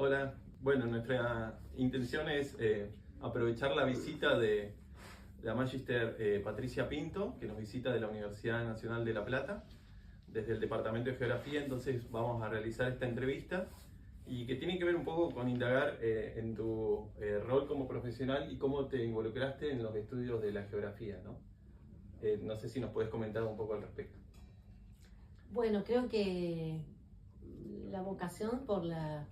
Hola, bueno, nuestra intención es aprovechar la visita de la Magister Patricia Pinto, que nos visita de la Universidad Nacional de La Plata, desde el Departamento de Geografía. Entonces vamos a realizar esta entrevista y que tiene que ver un poco con indagar en tu rol como profesional y cómo te involucraste en los estudios de la geografía, ¿no? No sé si nos puedes comentar un poco al respecto. Bueno, creo que la vocación para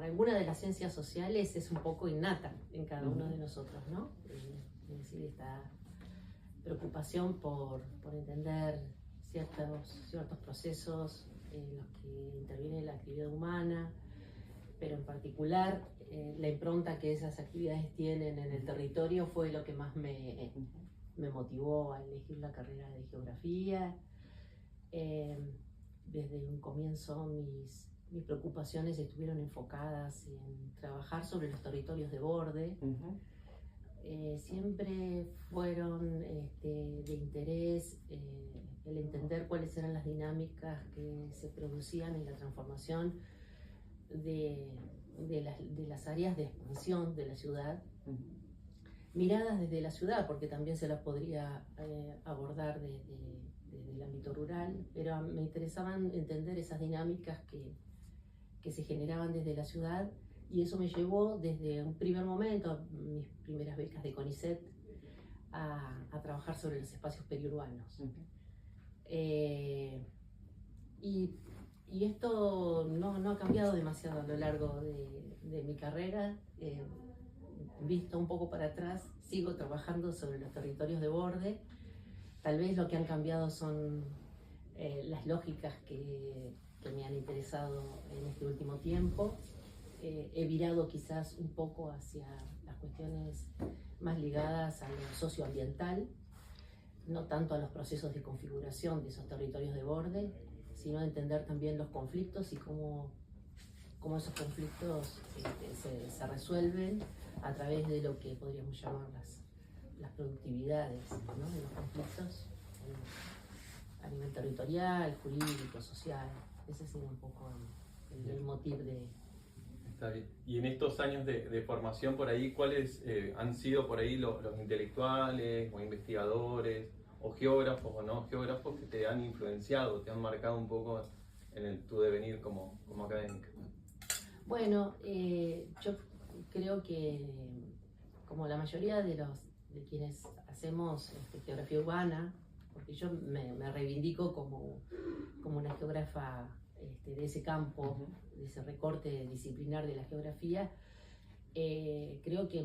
alguna de las ciencias sociales es un poco innata en cada uno de nosotros, ¿no? Es decir, esta preocupación por entender ciertos procesos en los que interviene la actividad humana, pero en particular la impronta que esas actividades tienen en el territorio fue lo que más me motivó a elegir la carrera de geografía. Desde un comienzo mis preocupaciones estuvieron enfocadas en trabajar sobre los territorios de borde. Siempre fueron de interés el entender cuáles eran las dinámicas que se producían en la transformación de las áreas de expansión de la ciudad, miradas desde la ciudad, porque también se las podría abordar desde el ámbito rural, pero me interesaban entender esas dinámicas que se generaban desde la ciudad, y eso me llevó desde un primer momento, mis primeras becas de CONICET, a trabajar sobre los espacios periurbanos. Y esto no ha cambiado demasiado a lo largo de mi carrera. Visto un poco para atrás, sigo trabajando sobre los territorios de borde. Tal vez lo que han cambiado son las lógicas que me han interesado en este último tiempo. He virado quizás un poco hacia las cuestiones más ligadas a lo socioambiental, no tanto a los procesos de configuración de esos territorios de borde, sino a entender también los conflictos y cómo esos conflictos se resuelven a través de lo que podríamos llamar las productividades, ¿no? De los conflictos a nivel territorial, jurídico, social. Ese ha sido un poco el motivo de... Está bien. Y en estos años de formación por ahí, ¿cuáles han sido por ahí los intelectuales o investigadores o geógrafos o no geógrafos que te han influenciado, te han marcado un poco en tu devenir como académica? Bueno, yo creo que como la mayoría de quienes hacemos geografía urbana, porque yo me reivindico como una geógrafa de ese campo, de ese recorte disciplinar de la geografía, creo que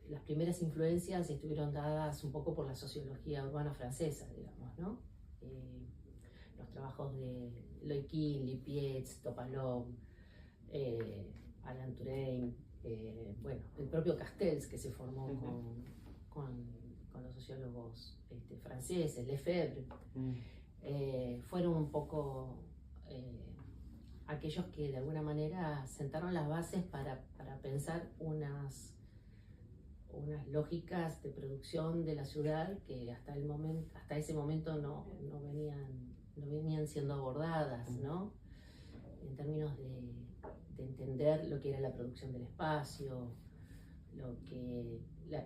las primeras influencias estuvieron dadas un poco por la sociología urbana francesa, digamos, ¿no? Los trabajos de Loikin, Lippietz, Topalov, Alan Turing, bueno, el propio Castells, que se formó con los sociólogos franceses, Lefebvre, fueron un poco aquellos que de alguna manera sentaron las bases para pensar unas lógicas de producción de la ciudad que hasta ese momento no venían siendo abordadas, ¿no? En términos de entender lo que era la producción del espacio,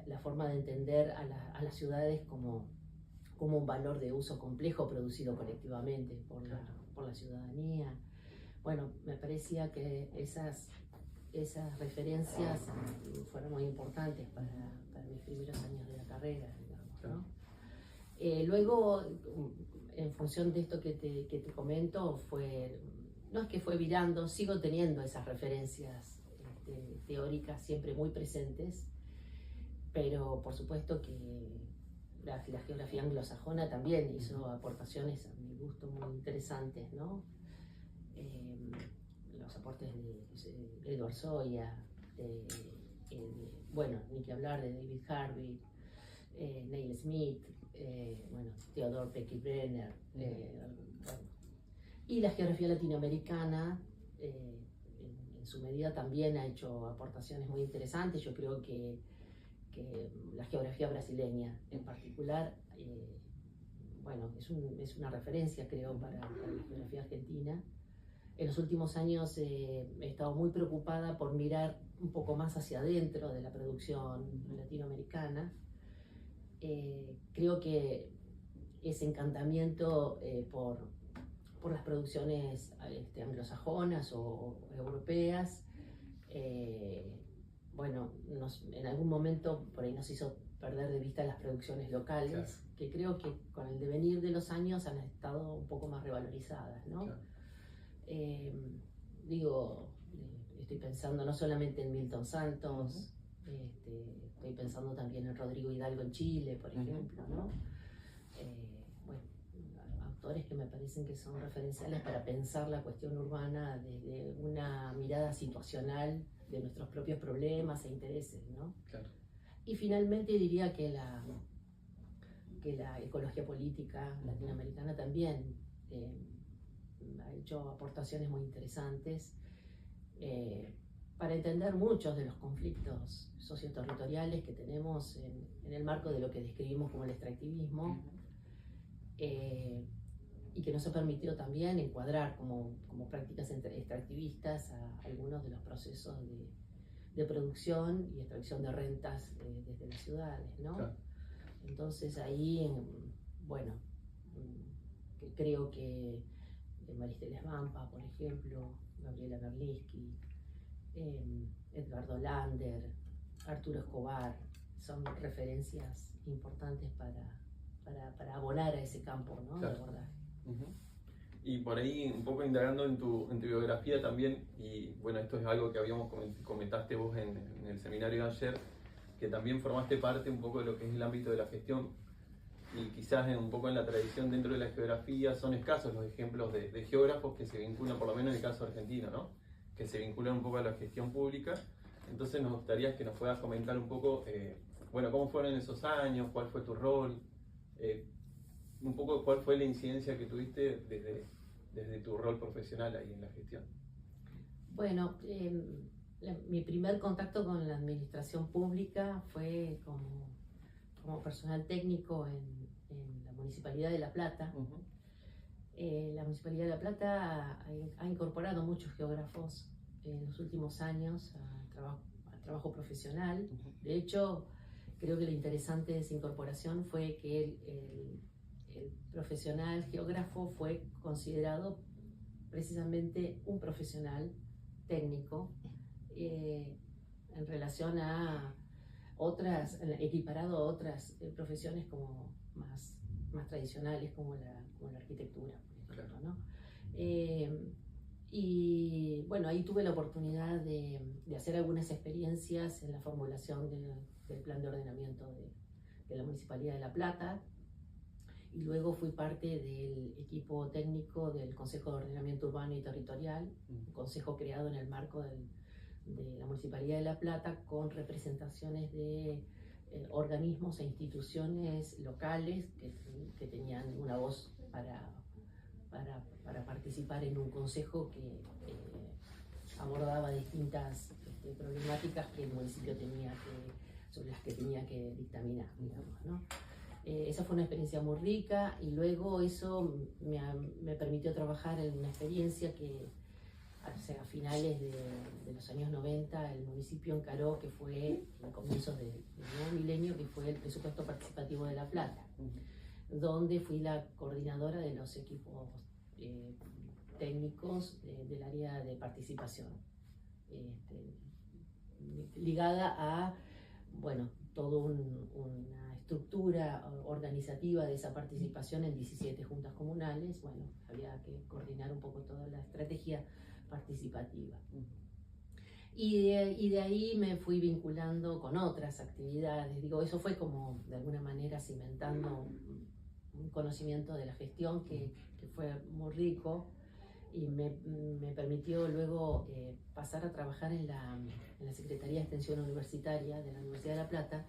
la forma de entender a las ciudades como un valor de uso complejo producido colectivamente por la ciudadanía. Bueno, me parecía que esas referencias fueron muy importantes para mis primeros años de la carrera, digamos, ¿no? Luego, en función de esto que te comento, no es que fue virando, sigo teniendo esas referencias teóricas siempre muy presentes, pero por supuesto que la geografía anglosajona también hizo aportaciones a mi gusto muy interesantes, ¿no? Los aportes de Edward Soya, bueno, ni que hablar de David Harvey, Neil Smith, bueno, Theodore Pecky Brenner, y la geografía latinoamericana en su medida también ha hecho aportaciones muy interesantes. Yo creo que la geografía brasileña en particular, bueno, es una referencia, creo, para la geografía argentina. En los últimos años he estado muy preocupada por mirar un poco más hacia adentro de la producción latinoamericana. Creo que ese encantamiento por las producciones anglosajonas o europeas, bueno, en algún momento por ahí nos hizo perder de vista las producciones locales, claro, que creo que con el devenir de los años han estado un poco más revalorizadas, ¿no? Claro. Estoy pensando no solamente en Milton Santos, estoy pensando también en Rodrigo Hidalgo en Chile, por ejemplo, ¿no? Bueno, autores que me parecen que son referenciales para pensar la cuestión urbana desde una mirada situacional de nuestros propios problemas e intereses, ¿no? Claro. Y finalmente diría que la ecología política latinoamericana también ha hecho aportaciones muy interesantes para entender muchos de los conflictos socioterritoriales que tenemos en el marco de lo que describimos como el extractivismo, y que nos ha permitido también encuadrar como prácticas extractivistas a algunos de los procesos de producción y extracción de rentas desde las ciudades, ¿no? Claro. Entonces ahí, bueno, creo que Maristeles Vampa, por ejemplo, Gabriela Merlisky, Edgardo Lander, Arturo Escobar, son referencias importantes para abonar a ese campo, ¿no? Claro. De abordaje. Y por ahí, un poco indagando en tu biografía también, y bueno, esto es algo que comentaste vos en el seminario de ayer, que también formaste parte un poco de lo que es el ámbito de la gestión, y quizás un poco en la tradición dentro de la geografía son escasos los ejemplos de geógrafos que se vinculan, por lo menos en el caso argentino, ¿no? Que se vinculan un poco a la gestión pública. Entonces nos gustaría que nos puedas comentar un poco, bueno, cómo fueron esos años, cuál fue tu rol, un poco cuál fue la incidencia que tuviste desde tu rol profesional ahí en la gestión. Bueno, mi primer contacto con la administración pública fue como personal técnico en la Municipalidad de La Plata. La Municipalidad de La Plata ha incorporado muchos geógrafos en los últimos años al trabajo profesional. De hecho, creo que lo interesante de esa incorporación fue que el profesional geógrafo fue considerado precisamente un profesional técnico en relación a otras, equiparado a otras profesiones como más tradicionales como la arquitectura, por ejemplo, ¿no? Y bueno, ahí tuve la oportunidad de hacer algunas experiencias en la formulación del plan de ordenamiento de la Municipalidad de La Plata, y luego fui parte del equipo técnico del Consejo de Ordenamiento Urbano y Territorial, un consejo creado en el marco de la Municipalidad de La Plata con representaciones de organismos e instituciones locales que tenían una voz para participar en un consejo que abordaba distintas problemáticas que el municipio sobre las que tenía que dictaminar, digamos, ¿no? Esa fue una experiencia muy rica, y luego eso me permitió trabajar en una experiencia que a finales de los años 90 el municipio encaró, que fue a comienzos del nuevo milenio, que fue el presupuesto participativo de La Plata, donde fui la coordinadora de los equipos técnicos del área de participación, ligada a, bueno, toda una estructura organizativa de esa participación en 17 juntas comunales. Bueno, había que coordinar un poco toda la estrategia participativa. Y de ahí me fui vinculando con otras actividades. Digo, eso fue como de alguna manera cimentando un conocimiento de la gestión que fue muy rico, y me permitió luego pasar a trabajar en la Secretaría de Extensión Universitaria de la Universidad de La Plata,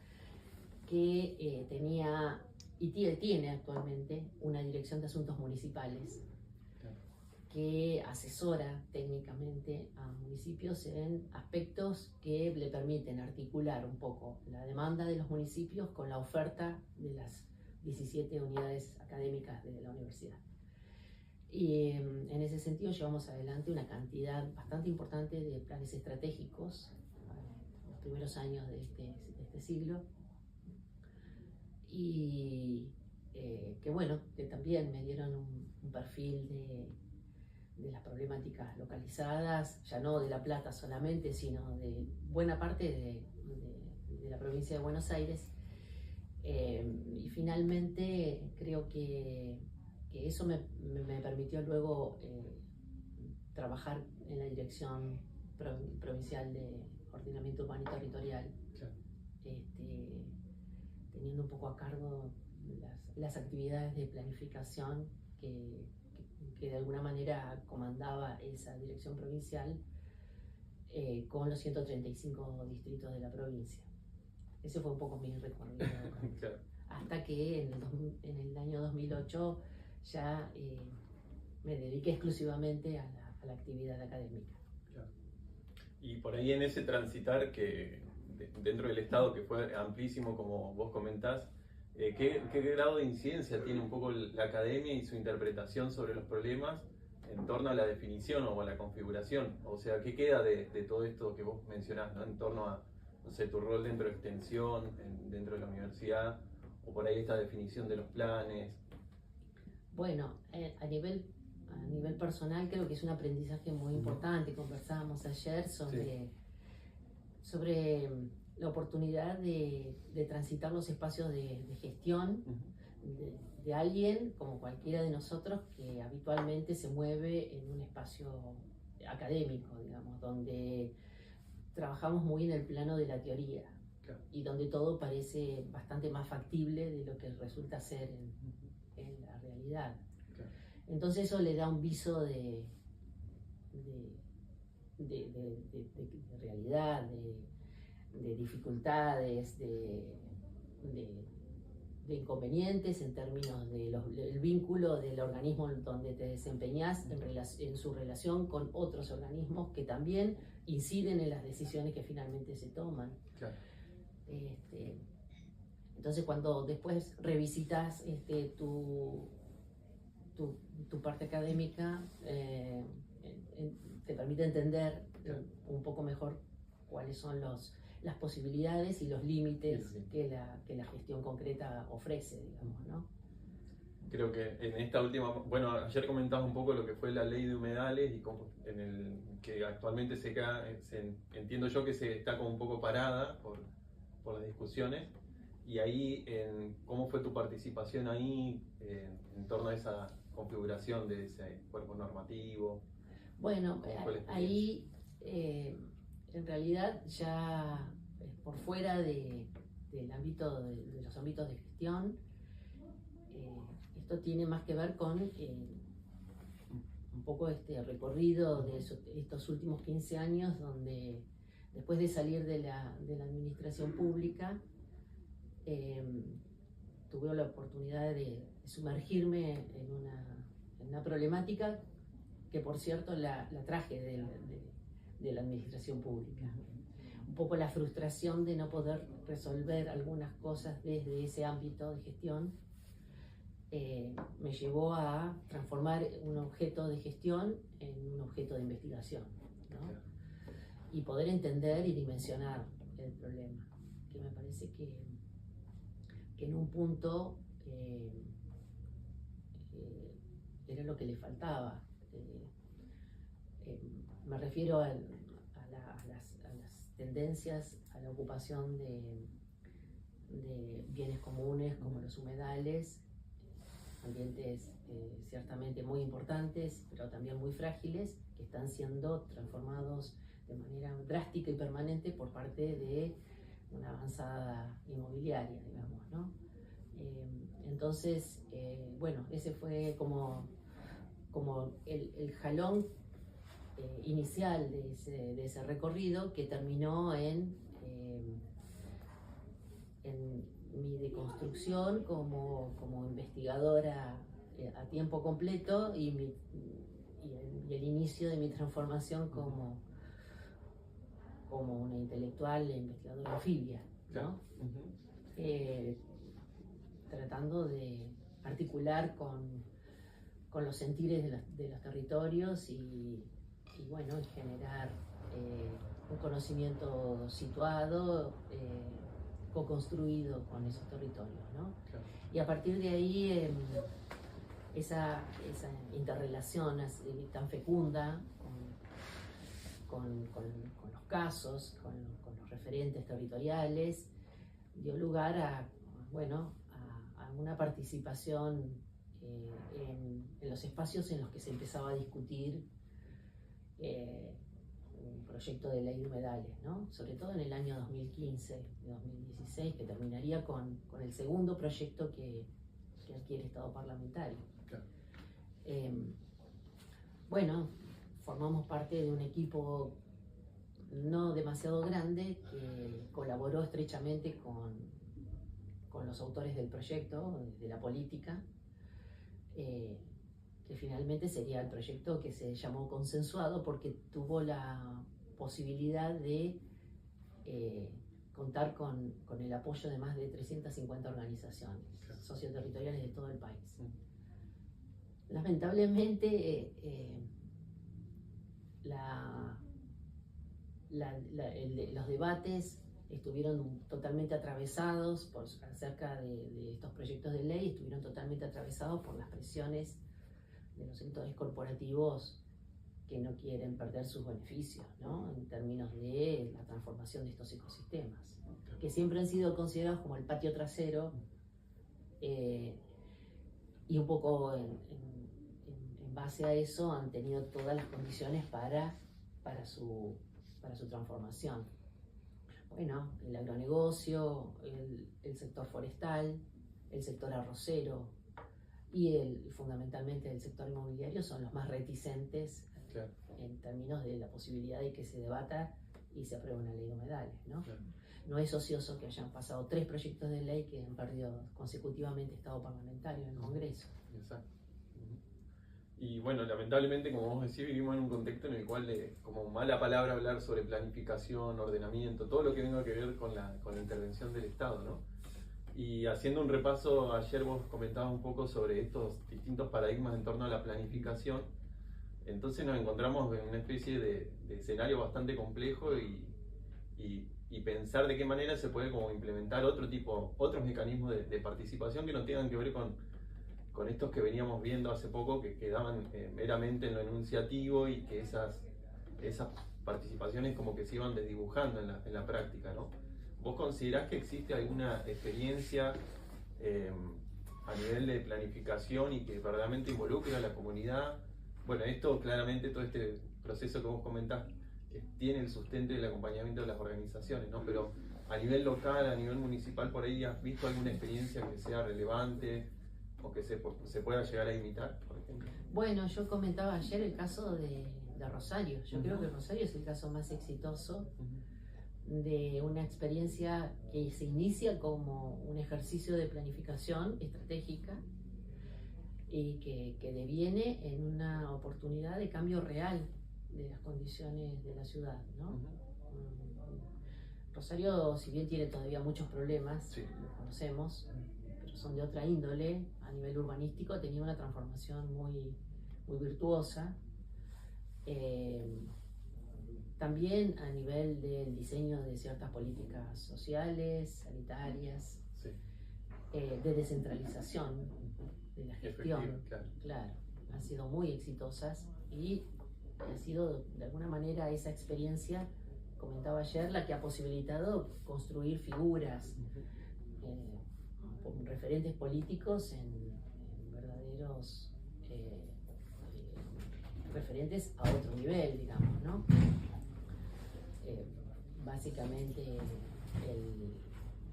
que tenía y tiene actualmente una dirección de asuntos municipales que asesora técnicamente a municipios en aspectos que le permiten articular un poco la demanda de los municipios con la oferta de las 17 unidades académicas de la universidad. Y en ese sentido llevamos adelante una cantidad bastante importante de planes estratégicos en los primeros años de este siglo. Y que bueno, que también me dieron un perfil de las problemáticas localizadas, ya no de La Plata solamente, sino de buena parte de la provincia de Buenos Aires. Y finalmente creo que eso me permitió luego trabajar en la Dirección Provincial de Ordenamiento Urbano y Territorial, claro. Teniendo un poco a cargo las actividades de planificación que de alguna manera comandaba esa dirección provincial con los 135 distritos de la provincia. Ese fue un poco mi recorrido. Claro. Hasta que en el año 2008 ya me dediqué exclusivamente a la actividad académica. Claro. Y por ahí en ese transitar que dentro del Estado, que fue amplísimo como vos comentás, ¿qué grado de incidencia tiene un poco la academia y su interpretación sobre los problemas en torno a la definición o a la configuración? O sea, ¿qué queda de todo esto que vos mencionás, ¿no? En torno a, no sé, tu rol dentro de extensión, dentro de la universidad, o por ahí esta definición de los planes? Bueno, a nivel personal creo que es un aprendizaje muy importante. Conversábamos ayer sobre la oportunidad de transitar los espacios de gestión de alguien como cualquiera de nosotros que habitualmente se mueve en un espacio académico, digamos, donde trabajamos muy en el plano de la teoría, claro. Y donde todo parece bastante más factible de lo que resulta ser en la realidad. Claro. Entonces eso le da un viso de realidad, de dificultades, de inconvenientes en términos del vínculo del organismo donde te desempeñás en su relación con otros organismos que también inciden en las decisiones que finalmente se toman. Claro. Entonces cuando después revisitas tu parte académica, te permite entender un poco mejor cuáles son las posibilidades y los límites que la gestión concreta ofrece, digamos, ¿no? Creo que en esta última, bueno, ayer comentabas un poco lo que fue la ley de humedales y cómo que actualmente entiendo yo que se está como un poco parada por las discusiones, y ahí, ¿cómo fue tu participación ahí en torno a esa configuración de ese cuerpo normativo? Bueno, ahí en realidad ya por fuera del ámbito de los ámbitos de gestión, esto tiene más que ver con un poco este recorrido de estos últimos 15 años, donde después de salir de la administración pública, tuve la oportunidad de sumergirme en una problemática que, por cierto, la traje de la administración pública. Un poco la frustración de no poder resolver algunas cosas desde ese ámbito de gestión me llevó a transformar un objeto de gestión en un objeto de investigación, ¿no? Y poder entender y dimensionar el problema, que me parece que en un punto era lo que le faltaba. Me refiero a las tendencias a la ocupación de bienes comunes como los humedales, ambientes ciertamente muy importantes, pero también muy frágiles, que están siendo transformados de manera drástica y permanente por parte de una avanzada inmobiliaria, digamos, ¿no? Entonces, bueno, ese fue como el jalón inicial de ese recorrido, que terminó en mi deconstrucción como investigadora a tiempo completo y el inicio de mi transformación como una intelectual e investigadora anfibia, ¿no? Tratando de articular con con los sentires de los territorios y bueno, generar un conocimiento situado, co-construido con esos territorios, ¿no? Claro. Y a partir de ahí, esa interrelación tan fecunda con los casos, con los referentes territoriales, dio lugar a una participación en los espacios en los que se empezaba a discutir un proyecto de ley de humedales, ¿no? Sobre todo en el año 2015, 2016, que terminaría con el segundo proyecto que adquiere estado parlamentario. Claro. Formamos parte de un equipo no demasiado grande que colaboró estrechamente con los autores del proyecto, de la política, que finalmente sería el proyecto que se llamó consensuado porque tuvo la posibilidad de contar con el apoyo de más de 350 organizaciones socioterritoriales de todo el país. Lamentablemente, los debates estuvieron totalmente atravesados acerca de estos proyectos de ley, estuvieron totalmente atravesados por las presiones de los sectores corporativos que no quieren perder sus beneficios, ¿no? En términos de la transformación de estos ecosistemas, que siempre han sido considerados como el patio trasero, y un poco en base a eso han tenido todas las condiciones para su transformación. Bueno, el agronegocio, el sector forestal, el sector arrocero y fundamentalmente el sector inmobiliario son los más reticentes, claro, en términos de la posibilidad de que se debata y se apruebe una ley de humedales, ¿no? Claro. No es ocioso que hayan pasado 3 proyectos de ley que han perdido consecutivamente estado parlamentario en el Congreso. Exacto. Y bueno, lamentablemente, como vos decís, vivimos en un contexto en el cual, como mala palabra hablar sobre planificación, ordenamiento, todo lo que tenga que ver con la intervención del Estado, ¿no? Y haciendo un repaso, ayer vos comentabas un poco sobre estos distintos paradigmas en torno a la planificación. Entonces nos encontramos en una especie de escenario bastante complejo y pensar de qué manera se puede como implementar otros mecanismos de participación que no tengan que ver con estos que veníamos viendo hace poco, que quedaban meramente en lo enunciativo y que esas participaciones como que se iban desdibujando en la práctica, ¿no? ¿Vos considerás que existe alguna experiencia a nivel de planificación y que verdaderamente involucre a la comunidad? Bueno, esto claramente, todo este proceso que vos comentás, tiene el sustento y el acompañamiento de las organizaciones, ¿no? Pero a nivel local, a nivel municipal, por ahí ¿has visto alguna experiencia que sea relevante o que se pueda llegar a imitar, por ejemplo? Bueno, yo comentaba ayer el caso de Rosario. Yo creo que Rosario es el caso más exitoso de una experiencia que se inicia como un ejercicio de planificación estratégica y que deviene en una oportunidad de cambio real de las condiciones de la ciudad, ¿no? Rosario, si bien tiene todavía muchos problemas, sí, lo conocemos, pero son de otra índole. A nivel urbanístico ha tenido una transformación muy, muy virtuosa. También a nivel del diseño de ciertas políticas sociales, sanitarias, sí, de descentralización de la gestión, claro, han sido muy exitosas y ha sido de alguna manera esa experiencia, comentaba ayer, la que ha posibilitado construir figuras, referentes políticos en verdaderos referentes a otro nivel, digamos, ¿no? Básicamente,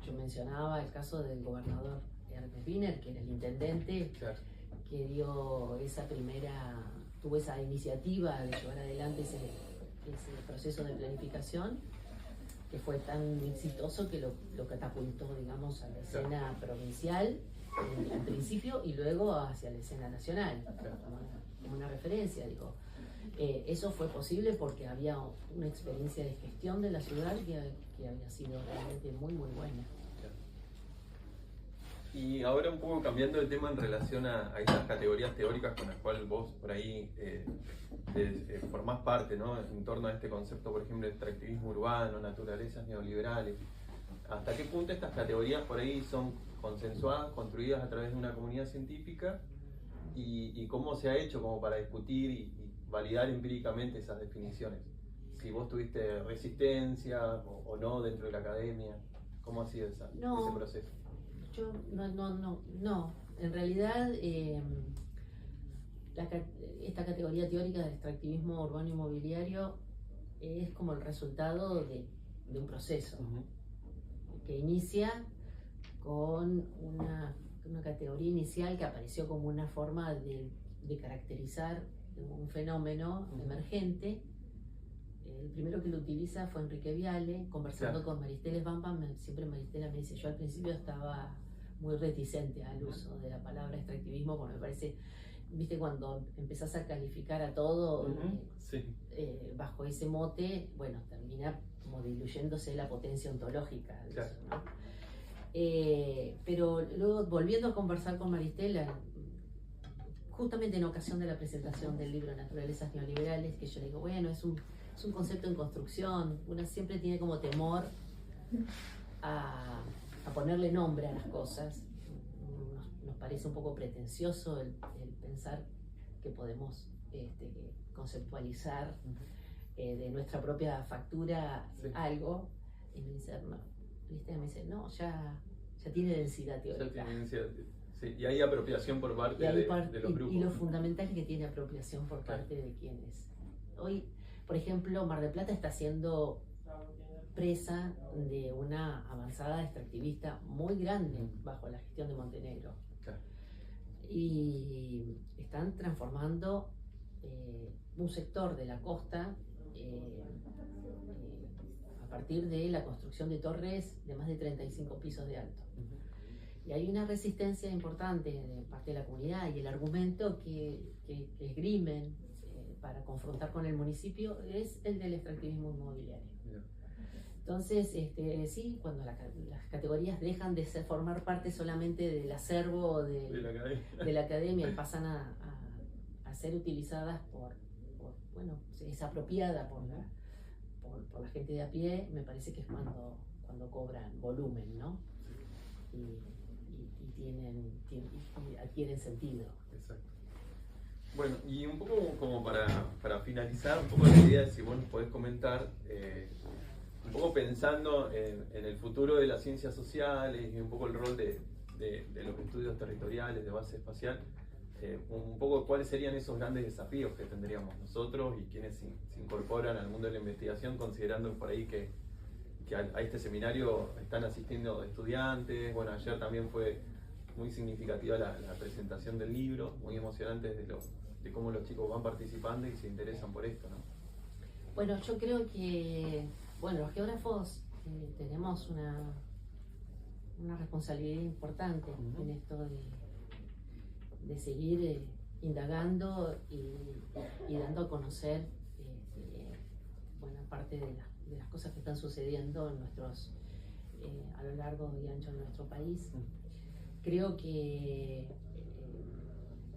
yo mencionaba el caso del gobernador Hermes Wiener, que era el intendente, claro, que tuvo esa iniciativa de llevar adelante ese proceso de planificación, que fue tan exitoso que lo catapultó, digamos, a la escena provincial al principio y luego hacia la escena nacional, como una referencia, digo. Eso fue posible porque había una experiencia de gestión de la ciudad que había sido realmente muy, muy buena. Y ahora un poco cambiando de tema en relación a esas categorías teóricas con las cuales vos por ahí formás parte, ¿no? En torno a este concepto, por ejemplo, de extractivismo urbano, naturalezas neoliberales. ¿Hasta qué punto estas categorías por ahí son consensuadas, construidas a través de una comunidad científica? ¿Y cómo se ha hecho como para discutir y validar empíricamente esas definiciones? Si vos tuviste resistencia o no dentro de la academia, ¿cómo ha sido ese proceso? Yo no. En realidad, esta categoría teórica del extractivismo urbano inmobiliario es como el resultado de un proceso que inicia con una categoría inicial que apareció como una forma de caracterizar un fenómeno emergente. El primero que lo utiliza fue Enrique Viale, conversando con Maristela Svampa. Siempre Maristela me dice, yo al principio estaba muy reticente al uso de la palabra extractivismo, porque me parece, viste, cuando empezás a calificar a todo bajo ese mote, bueno, termina como diluyéndose la potencia ontológica de eso, ¿no? Pero luego, volviendo a conversar con Maristela, justamente en ocasión de la presentación del libro Naturalezas Neoliberales, que yo le digo, bueno, es un concepto en construcción, una siempre tiene como temor a ponerle nombre a las cosas. Nos parece un poco pretencioso el pensar que podemos conceptualizar de nuestra propia factura algo. Y me dice, no, ya tiene densidad teórica. Ya tiene densidad. Sí, y hay apropiación por parte de los grupos. Y lo fundamental es que tiene apropiación por parte de quienes. Hoy, por ejemplo, Mar del Plata está siendo presa de una avanzada extractivista muy grande bajo la gestión de Montenegro. Claro. Y están transformando un sector de la costa a partir de la construcción de torres de más de 35 pisos de alto. Y hay una resistencia importante de parte de la comunidad, y el argumento que esgrimen para confrontar con el municipio es el del extractivismo inmobiliario. Entonces, sí, cuando las categorías dejan de formar parte solamente del acervo de la academia y pasan a ser utilizadas bueno, es apropiada por la gente de a pie, me parece que es cuando cobran volumen, ¿no? Y adquieren sentido. Exacto. Bueno, y un poco como para finalizar, un poco la idea de si vos nos podés comentar, un poco pensando en el futuro de las ciencias sociales y un poco el rol de los estudios territoriales de base espacial, un poco cuáles serían esos grandes desafíos que tendríamos nosotros y quienes se incorporan al mundo de la investigación, considerando por ahí que a este seminario están asistiendo estudiantes. Bueno, ayer también fue muy significativa la presentación del libro, muy emocionante de cómo los chicos van participando y se interesan por esto, ¿no? Bueno, yo creo que los geógrafos tenemos una responsabilidad importante en esto de seguir indagando y dando a conocer buena parte de las cosas que están sucediendo a lo largo y ancho de nuestro país. Creo que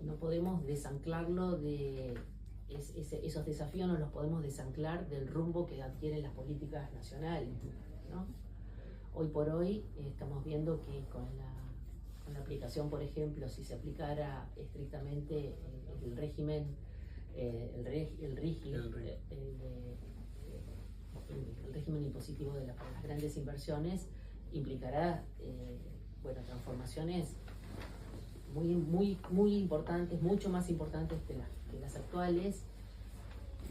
no podemos desanclarlo esos desafíos no los podemos desanclar del rumbo que adquieren las políticas nacionales, ¿no? Hoy por hoy estamos viendo que con la aplicación, por ejemplo, si se aplicara estrictamente el régimen, el régimen impositivo para las grandes inversiones, implicará transformaciones muy importantes, mucho más importantes que las actuales,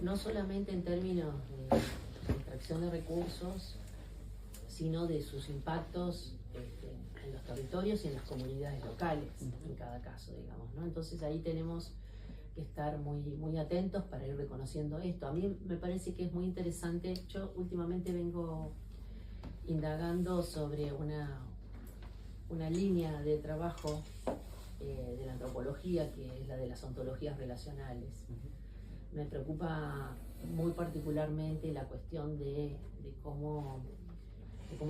no solamente en términos de extracción de recursos, sino de sus impactos en los territorios y en las comunidades locales, en cada caso, digamos, ¿no? Entonces ahí tenemos que estar muy atentos para ir reconociendo esto. A mí me parece que es muy interesante. Yo últimamente vengo indagando sobre una línea de trabajo de la antropología, que es la de las ontologías relacionales. Me preocupa muy particularmente la cuestión de cómo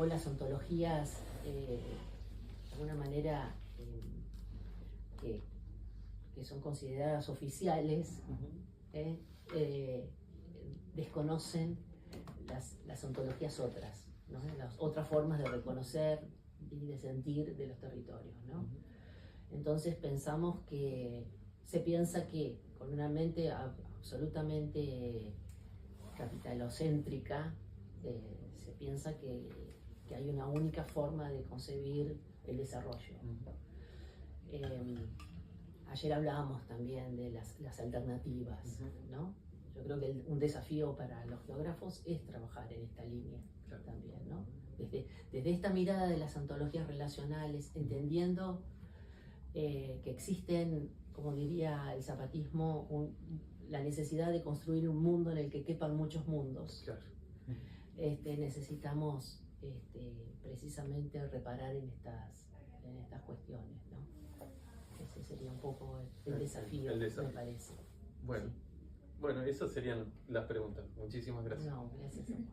las ontologías de alguna manera que son consideradas oficiales, desconocen las ontologías otras, ¿no? Las otras formas de reconocer y de sentir de los territorios, ¿no? Entonces pensamos que se piensa que con una mente absolutamente capitalocéntrica, se piensa que hay una única forma de concebir el desarrollo. Ayer hablábamos también de las alternativas, ¿no? Yo creo que un desafío para los geógrafos es trabajar en esta línea también, ¿no? Desde esta mirada de las ontologías relacionales, entendiendo que existen, como diría el zapatismo, la necesidad de construir un mundo en el que quepan muchos mundos. Claro. Necesitamos precisamente reparar en estas cuestiones, ¿no? Ese sería un poco el desafío, me parece. Bueno, Sí. Bueno, esas serían las preguntas. Muchísimas gracias. No, gracias a vos.